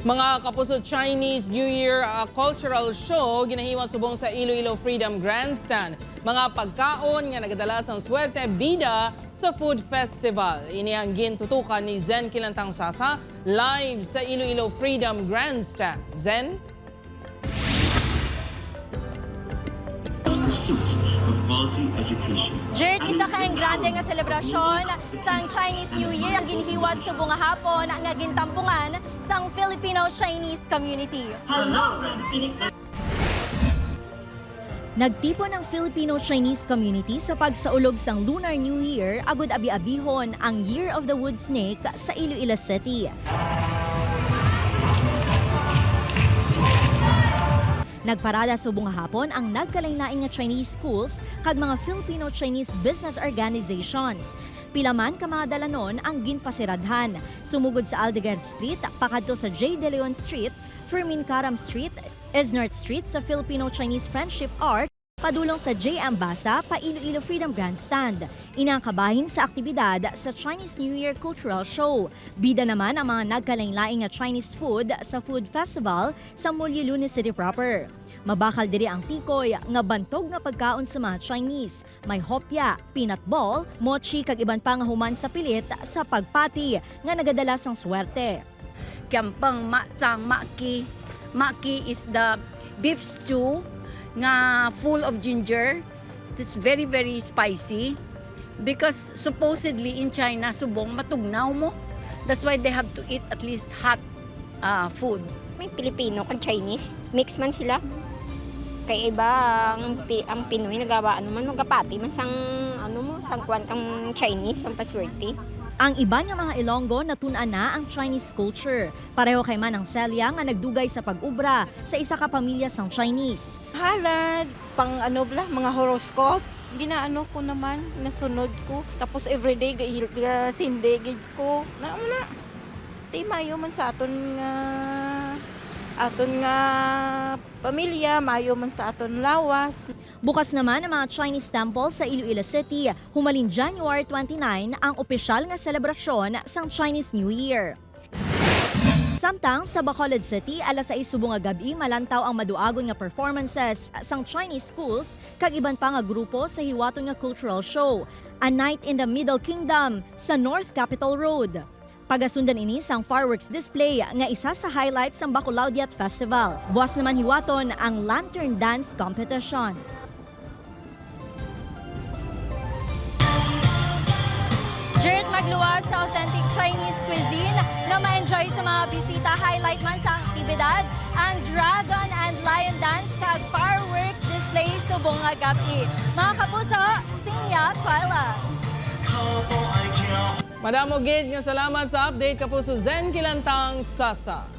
Mga kapuso, Chinese New Year cultural show ginahiwan subong sa Iloilo Freedom Grandstand. Mga pagkaon nga nagadala sang swerte bida sa food festival. Ini ang gintutukan ni Zen Kilantang Sasa live sa Iloilo Freedom Grandstand. Zen? Of quality education. Jared, isa kaang grande nga selebrasyon sang Chinese New Year ang ginhiwad subong nga hapon nga gintampungan sang Filipino-Chinese community. Nagtipon ang Filipino-Chinese community sa pagsaulog sang Lunar New Year agud abi-abihon ang Year of the Wood Snake sa Iloilo City. Nagparada subong hapon ang nagkalain-lain nga Chinese schools kag mga Filipino-Chinese business organizations. Pila man ka mga dalanon ang ginpasiradhan. Sumugod sa Aldegar Street, pakadto sa J. De Leon Street, Fermin Karam Street, Esnart Street sa Filipino-Chinese Friendship Arc, padulong sa J. Ambasa pa Iloilo Freedom Grandstand. Inang kabahin sa aktibidad sa Chinese New Year Cultural Show. Bida naman ang mga nagkalain-lain nga Chinese food sa Food Festival sa Mulyulunes City proper. Mabakal diri ang tikoy nga bantog nga pagkaon sa mga Chinese. May hopya, peanut ball, mochi kag iban pa nga human sa pilit sa pagpati nga nagadala sang swerte. Kampang matsang maki. Maki is the beef stew nga full of ginger. It's very, very spicy. Because supposedly in China, subong matugnaw mo. That's why they have to eat at least hot food. May Pilipino kag Chinese, mix man sila. Kaya iba ang Pinoy nagawa magapati man sang sang kwan kang Chinese ang paswerte. Ang iba nga mga Ilonggo natun-an na ang Chinese culture. Pareho kay man ang Celia nga nagdugay sa pag-ubra sa isa ka pamilya sang Chinese. Halad, pang mga horoscope. Ginaano ko naman, nasunod ko. Tapos everyday, sinde, ko. Na. Di mayo man sa aton nga pamilya, mayo man sa aton lawas. Bukas naman ang mga Chinese temple sa Iloilo City. Humalin January 29 ang opisyal nga selebrasyon sang Chinese New Year. Samtang sa Bacolod City, alas 6 subong nga gabi malantaw ang maduagon nga performances sang Chinese schools kag iban pa nga grupo sa hiwaton nga cultural show, A Night in the Middle Kingdom sa North Capitol Road. Pagasundan ini sang fireworks display nga isa sa highlights sang Bacolaudiat Festival. Buwas naman hiwaton ang lantern dance competition. Jared, magluwas sa authentic Chinese cuisine na ma-enjoy sa mga bisita. Highlight man sa aktibidad ang Dragon and Lion Dance kag fireworks display subong nga gabi. Mga kapuso, Sinya Kuala. Madam Ogid, nga salamat sa update kapuso Zen Kilantang Sasa.